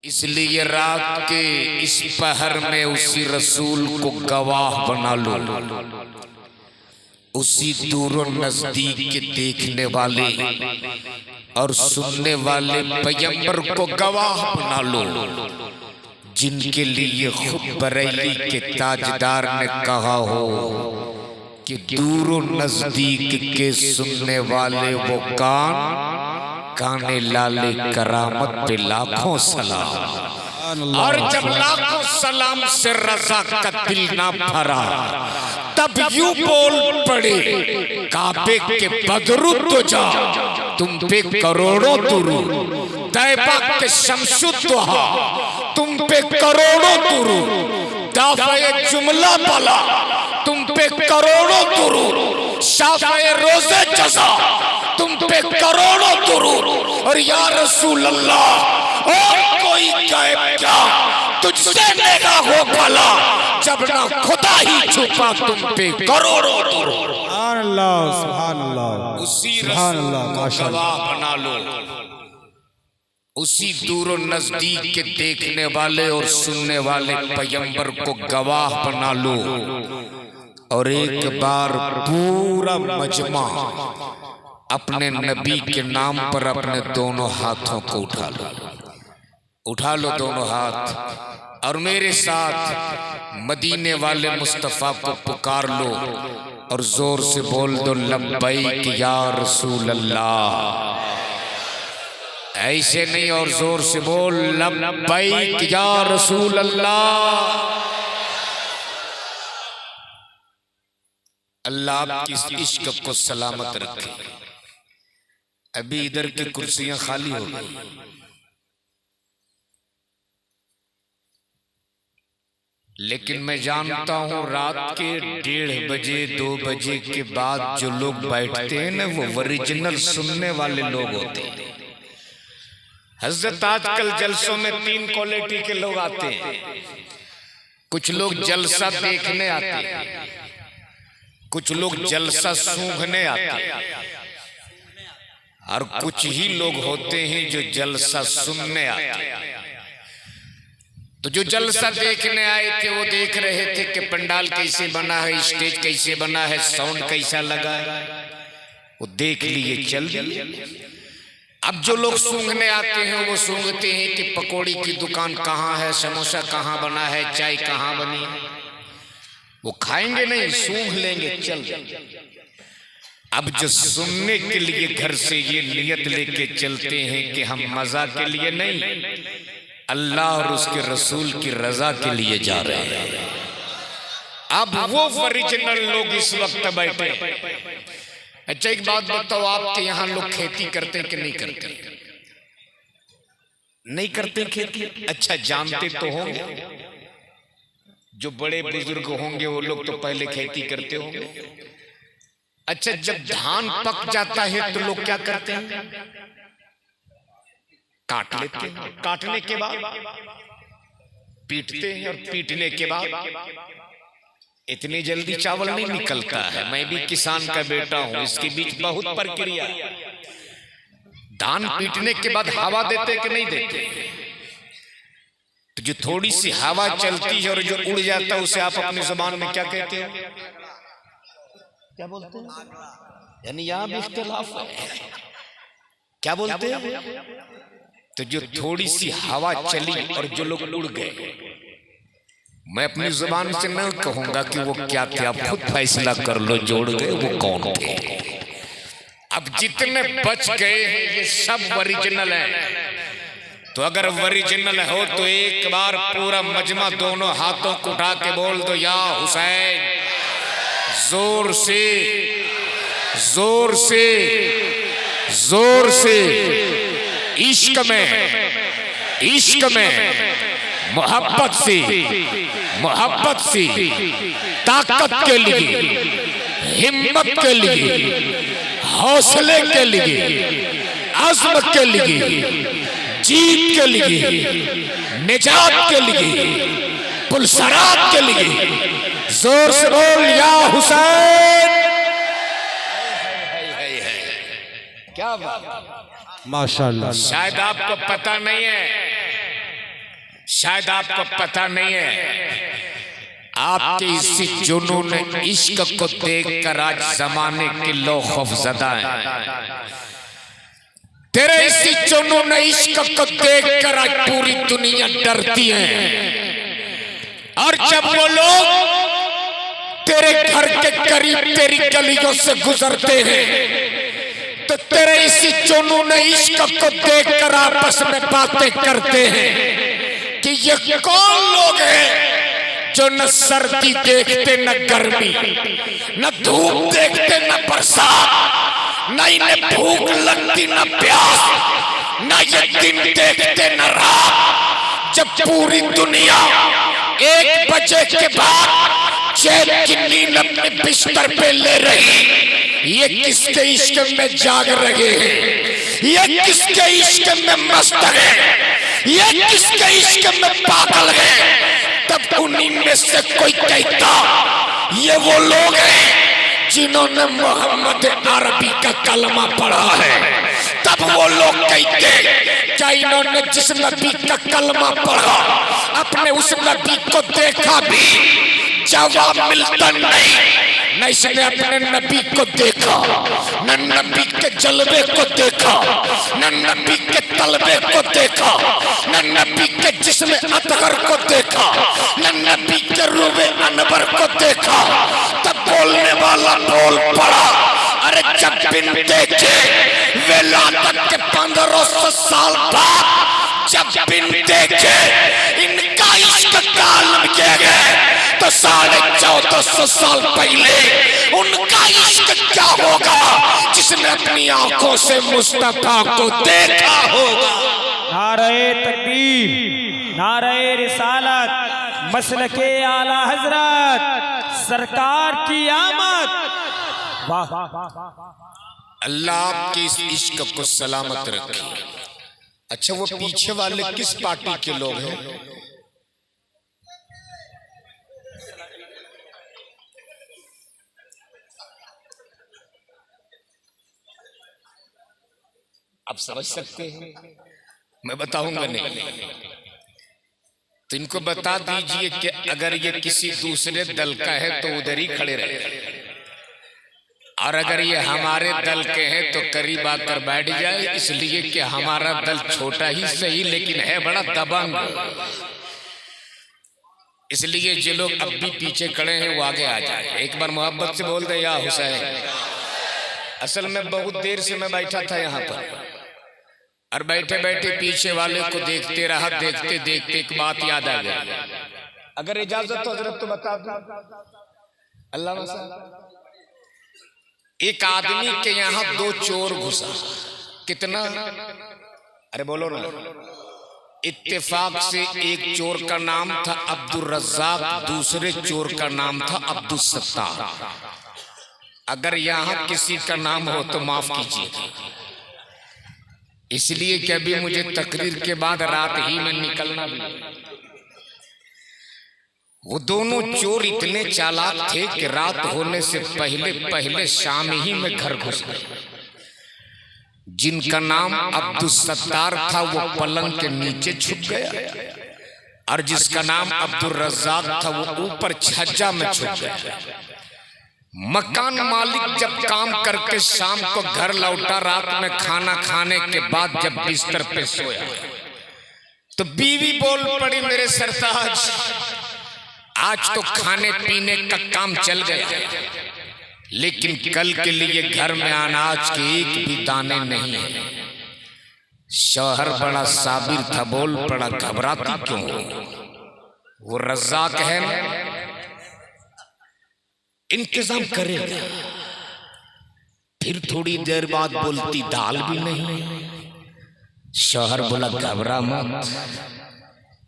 इसलिए रात के इस पहर में उसी रसूल को गवाह बना लो, उसी दूरों नजदीक के देखने वाले और सुनने वाले पैगंबर को गवाह बना लो, जिनके लिए खुद बरेली के ताजदार ने कहा हो कि दूरों नजदीक के सुनने वाले वो काने लाले करामत पे लाखों सलाम। और जब लाखों सलाम से रजा का दिल ना भरा तब यूं बोल पड़े काबे के बदरू तो जा तुम पे करोड़ों दुरूद, तैबा के शमसुद्दोहा तुम पे करोड़ों दुरूद, दाफ़े जुमला बला तुम पे करोड़ों दुरूद, शाफ़े रोज़े जज़ा तुम पे करोड़ों दुरूद। और या रसूल अल्लाह और कोई गायब क्या तुझसे निगाह हो भला जब ना खुदा ही छुपा तुम पे करोड़ों दुरूद। सुभान अल्लाह, सुभान अल्लाह, उसी सुभान अल्लाह, रसूल को माशाअल्लाह। गवाह बना लो, उसी दूर नजदीक के देखने वाले और सुनने वाले पैगंबर को गवाह बना लो। और एक बार पूरा मजमा अपने नबी के नाम पर अपने दोनों हाथों को उठा लो दोनों हाथ, और मेरे साथ मदीने वाले मुस्तफा को पुकार लो और जोर से बोल दो लब्बैक या रसूल अल्लाह। ऐसे नहीं, और जोर से बोल लब्बैक या रसूल अल्लाह। अल्लाह आपकी इस इश्क को सलामत रखे। अभी इधर की कुर्सियां खाली हो गई, लेकिन मैं जानता हूं रात के 1:30 बजे 2 बजे के बाद जो लोग बैठते हैं ना वो ओरिजिनल सुनने वाले लोग होते हैं। हजरत आजकल जलसों में 3 क्वालिटी के लोग आते हैं। कुछ लोग जलसा देखने आते हैं, कुछ लोग जलसा सूंघने आते हैं, और कुछ ही लोग होते हैं जो जलसा सुनने आते हैं। तो जो जलसा देखने आए थे वो देख रहे थे कि पंडाल कैसे बना है, स्टेज कैसे बना है, साउंड कैसा लगा है, वो देख लिए चल दिए। अब जो लोग सूंघने आते हैं वो सूंघते हैं कि पकौड़ी की दुकान कहाँ है, समोसा कहाँ बना है, चाय कहाँ बनी है। वो खाएंगे नहीं, सूंघ लेंगे, चल। अब जो सुनने के लिए घर से ये नियत लेके चलते हैं कि हम मजा के लिए नहीं, अल्लाह और उसके रसूल की रजा के लिए जा रहे हैं। अब वो ओरिजिनल लोग इस वक्त बैठे। अच्छा एक बात बताओ, आपके यहाँ लोग खेती करते कि नहीं करते? नहीं करते खेती? अच्छा जानते तो होंगे, जो बड़े बुजुर्ग होंगे वो लोग तो पहले खेती करते होंगे। अच्छा जब धान पक जाता है तो लोग क्या करते हैं? काट लेते हैं। काटने के बाद पीटते हैं, और पीटने के बाद इतनी जल्दी चावल नहीं निकलता है। मैं भी किसान का बेटा हूं, इसके बीच बहुत प्रक्रिया। धान पीटने के बाद हवा देते कि नहीं देते? तो जो थोड़ी सी हवा चलती है और जो उड़ जाता है उसे आप अपनी जुबान में क्या कहते हो? क्या बोलते हैं? यानी यहाँ भी इख्तिलाफ है। क्या बोलते हैं? तो जो थोड़ी सी हवा चली और जो लोग उड़ गए, मैं अपनी जुबान से न कहूंगा कि वो क्या थे, आप खुद फैसला कर लो जो उड़ गए वो कौन थे। अब जितने बच गए हैं ये सब ओरिजिनल हैं। तो अगर ओरिजिनल हो तो एक बार पूरा मजमा दोनों हाथों को उठा के बोल दो या हुसैन। जोर से, जोर से, जोर से। इश्क में मोहब्बत से, मोहब्बत से, ताकत के लिए, हिम्मत के लिए, हौसले के लिए, अज़्म के लिए, जीत के लिए, निजात के लिए, पुलसरात के लिए जोर से बोल या हुसैन। क्या बात, माशाअल्लाह। शायद आपको पता नहीं है शायद आपको पता नहीं है, आपके इसी जुनून इश्क को देखकर आज जमाने के लोग खौफजदा हैं। तेरे इसी जुनून इश्क को देखकर आज पूरी दुनिया डरती है। और जब वो लोग तेरे घर के करीब तेरी गलियों से गुजरते हैं तो तेरे इसी जुनून इश्क को देखकर आपस में बातें करते हैं कि ये कौन लोग हैं जो न सर्दी देखते न गर्मी, न धूप देखते न बरसात, न इन्हें भूख लगती न प्यास, न ये दिन देखते न रात। जब पूरी दुनिया 1 बजे के बाद चैन की नींद अपने बिस्तर पे ले रही, ये किसके इश्क में जाग रहे हैं, ये किसके इश्क में मस्त है, ये किसके इश्क में पागल है। तब उन्हीं में से कोई कहता ये वो लोग हैं जिन्होंने मोहम्मद अरबी का कलमा पढ़ा है। तब वो लोग कहते क्या इन्होंने जिस नबी का कलमा पढ़ा अपने उस नबी को देखा भी? जवाब मिलता नहीं। न इसने अपने नबी को देखा, न नबी के जलवे को देखा, न नबी के तलबे को देखा, न नबी के जिस्म अतगर को देखा, न नबी के रूबे अनवर को देखा। तब बोलने वाला बोल पड़ा, अरे जब बिन देखे विलादत के 1500 साल बाद, जब बिन देखे इनका इश्क का आलम किया गया तो 1450 साल पहले उनका इश्क क्या होगा जिसने अपनी आंखों से मुस्तफा को देखा होगा। नारे तकबीर, नारे रिसालत, मसलके आला हजरत, सरकार की आमद। वाह, अल्लाह आपके इस इश्क को सलामत रखे। अच्छा, वो पीछे वाले किस पार्टी के लोग हैं? आप समझ सकते हैं, मैं बताऊंगा नहीं तो इनको बता दीजिए कि अगर ये किसी दूसरे दल का है तो उधर ही खड़े रहे, और अगर ये हमारे दल के हैं तो करीब आकर बैठ जाए, इसलिए कि हमारा दल छोटा ही सही लेकिन है बड़ा दबंग। इसलिए जो लोग अब भी पीछे खड़े हैं वो आगे आ जाए। एक बार मोहब्बत से बोल दे या हुसैन। असल में बहुत देर से मैं बैठा था यहाँ पर और बैठे बैठे पीछे वाले को देखते रहा, देखते देखते एक बात याद आ गई। अगर इजाजत तो हजरत तो बता दो। अल्लाह, एक आदमी के यहाँ 2 चोर घुसा। कितना? अरे बोलो ना। इत्तेफाक से एक चोर का नाम था अब्दुल रज़्ज़ाक, दूसरे चोर का नाम था अब्दुल सत्तार। अगर यहाँ किसी का नाम हो तो माफ कीजिए, इसलिए कि अभी मुझे तकरीर के बाद रात ही में निकलना भी। वो दोनों चोर इतने चालाक थे कि रात होने से पहले पहले शाम ही में घर घुस गए। जिनका नाम अब्दुल सत्तार था वो पलंग के नीचे छुप गया और जिसका नाम अब्दुल रज़्ज़ाक था वो ऊपर छज्जा में छुप गया। मकान मालिक जब काम करके शाम को घर लौटा, रात में खाना खाने के बाद जब बिस्तर पे सोया तो बीवी बोल पड़ी, मेरे सरताज आज तो खाने पीने का काम चल गया, लेकिन कल के लिए घर में अनाज के एक भी दाने नहीं है। शौहर बड़ा साबिर था, बोल पड़ा, घबराती क्यों हो? वो रज़्ज़ाक है ना, इंतजाम करेगा। फिर थोड़ी देर बाद बोलती दाल भी नहीं। शौहर बोला घबरा मत,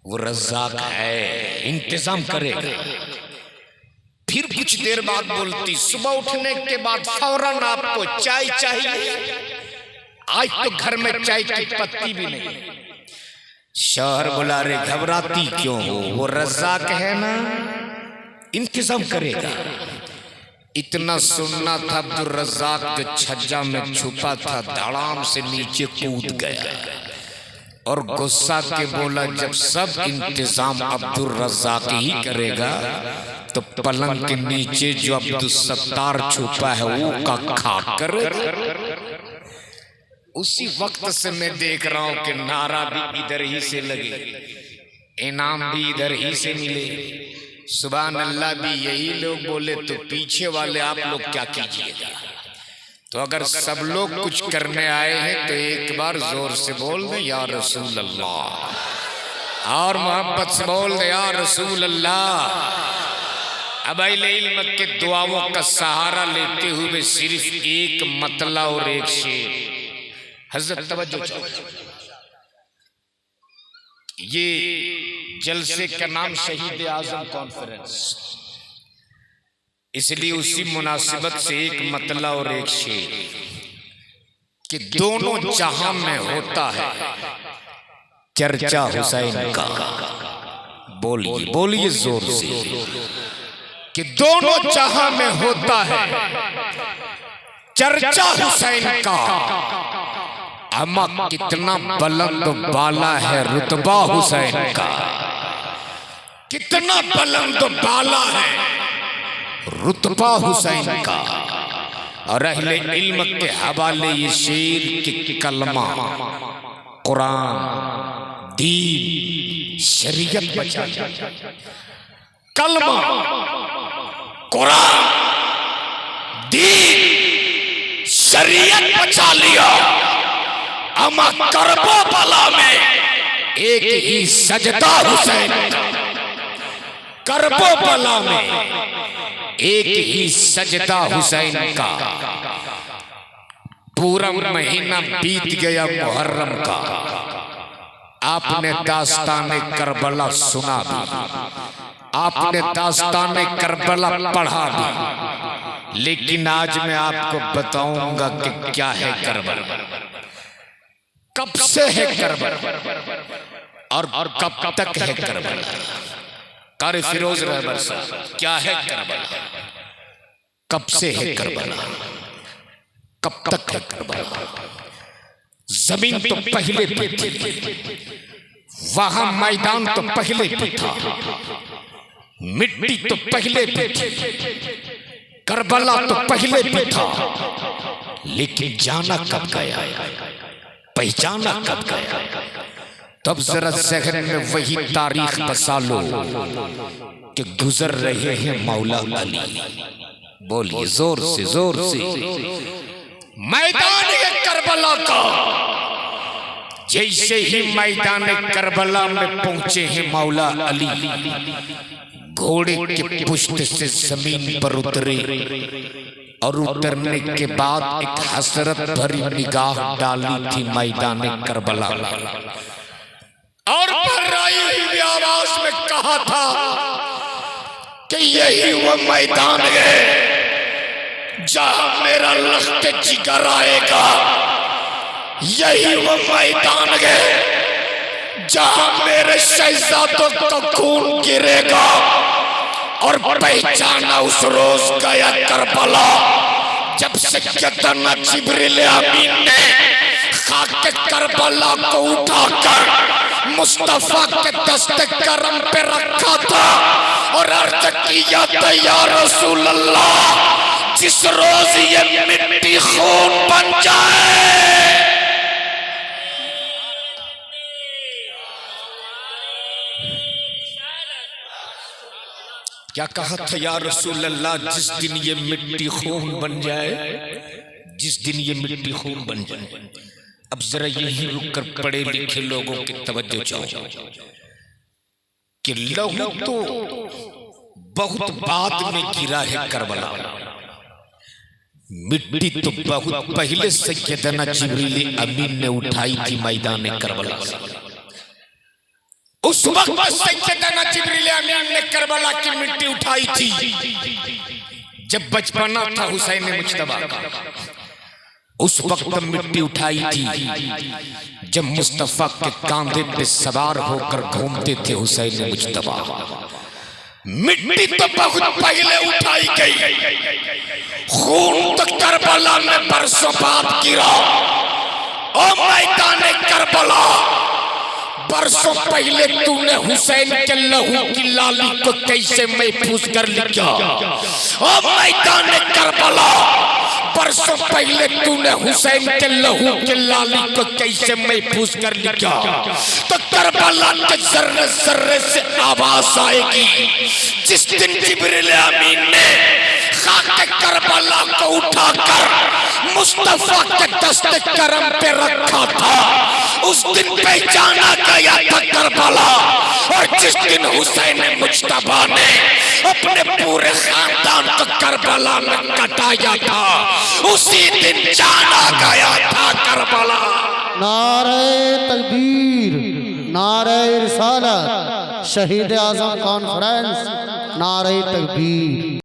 वो रज़्ज़ाक है, इंतजाम करेगा। फिर कुछ देर बाद बोलती सुबह उठने के बाद फौरन आपको चाय चाहिए, आज तो घर में चाय की पत्ती भी नहीं। शौहर बोला रे घबराती क्यों हो, वो रज़्ज़ाक है ना, इंतजाम करेगा। इतना सुनना था, अब्दुल रज़्ज़ाक जो छज्जा में छुपा था धड़ाम से नीचे कूद गया और गुस्सा के बोला जब सब इंतजाम अब्दुल रज़ाक ही करेगा तो पलंग के नीचे जो अब्दुल सत्तार छुपा है वो का खाकर। उसी वक्त से मैं देख रहा हूं कि नारा भी इधर ही से लगे, इनाम भी इधर ही से मिले, सुभान अल्लाह भी यही लोग बोले, तो पीछे वाले आप लोग क्या कीजिएगा। तो अगर सब लोग कुछ करने आए हैं तो एक बार जोर से बोल दे या रसूल अल्लाह, और मोहब्बत से बोल दे या रसूल अल्लाह। अब अहले इल्म के दुआओं का सहारा लेते हुए सिर्फ एक मतला और एक शेर। हजरत तवज्जो, ये जलसे का नाम शहीद आजम कॉन्फ्रेंस, इसलिए उसी मुनासिबत से एक मतला और एक शेर कि दोनों जहां में होता है चर्चा हुसैन का। बोलिए बोलिए जोर से कि दोनों जहां में होता है चर्चा हुसैन का। अमा कितना बुलंद बाला है रुतबा हुसैन का, कितना बुलंद बाला है रुतबा हुसैन का। और अहले इल्म के हवाले ये शेर के कलमा, कुरान, दीन, शरीयत बचा, कलमा, कुरान, दीन, शरीयत बचा लिया। अमा करबला में एक ही सजदा हुसैन का, करबला में एक ही सजदा हुसैन का। पूरा महीना बीत गया मुहर्रम का, आपने दास्ताने करबला सुना भी, आपने दास्ताने करबला पढ़ा भी, लेकिन आज मैं आपको बताऊंगा कि क्या है करबला, कब से है करबला और कब तक है करबला। कारी फिरोज रहबर साहब, क्या है करबला, कब से है करबला, कब तक है करबला। जमीन तो पहले भी थी, वहां मैदान तो पहले भी था, मिट्टी तो पहले भी थी, करबला तो पहले भी था, लेकिन जाना कब गया, पहचाना कब गया। तब जरा जहन में वही तारीख बसा लो कि गुजर रहे हैं मौला अली। बोलिए जोर से जोर से। मैदान करबला का, जैसे ही मैदान करबला में पहुंचे हैं मौला अली, घोड़े के पुष्ट से जमीन पर उतरे और उतरने के बाद एक हसरत भरी निगाह डाली थी मैदान करबला, और बर्राई हुई आवाज में कहा था कि यही वो मैदान है जहां मेरा लख्त जिगर आएगा, यही वो मैदान है जहां मेरे शहजादों का खून गिरेगा। और पहचाना उस रोज गया करबला जब सैयदना जिब्रील अमीन ने खाके करबला को उठाकर मुस्तफा के दस्ते करम पे रखा था और अर्ज किया था या रसूल अल्लाह, जिस रोज ये मिट्टी खून बन जाए, क्या कहा था या रसूल अल्लाह, जिस दिन ये मिट्टी खून बन जाए, जिस दिन ये मिट्टी खून बन जाए। अब जरा यही रुक कर पढ़े लिखे लोगों की तवज्जो चाहो कि लहू तो बहुत बाद में गिरा है करबला, मिट्टी तो बहुत पहले सैयदना जिब्रील अमीन ने उठाई थी मैदान करबला। उस वक्त सैयदना जिब्रील अमीन ने करबला की मिट्टी उठाई थी जब बचपना था हुसैन मुज्तबा का। उस वक्त मिट्टी उठाई थी जब मुस्तफा के कांधे पे सवार होकर घूमते थे हुसैन मुज्तबा। मिट्टी तो बहुत पहले उठाई गई, खून तो करबला में बरसों बाद गिरा। ओ मैदान करबला, बरसों पहले तूने हुसैन के लहू की लाली को कैसे महफूज कर लिया। ओ मैदान करबला, बरसों पहले तूने हुसैन के लहू की लाली को कैसे महफूज कर लिया। तो करबला के जर्रे जर्रे से आवाज आएगी जिस दिन जिब्रील अमीन ने खाके करबला को उठाकर मुस्तफा के दस्ते करम पे रखा था, उस दिन पहचाना गया था करबला। और जिस दिन हुसैन मुज्तबा ने अपने पूरे खानदान को करबला में कटाया था, उसी दिन जाना गया था करबला। नारे तकबीर, नारे रिसालत, शहीद आजम कॉन्फ्रेंस, नारे तकबीर।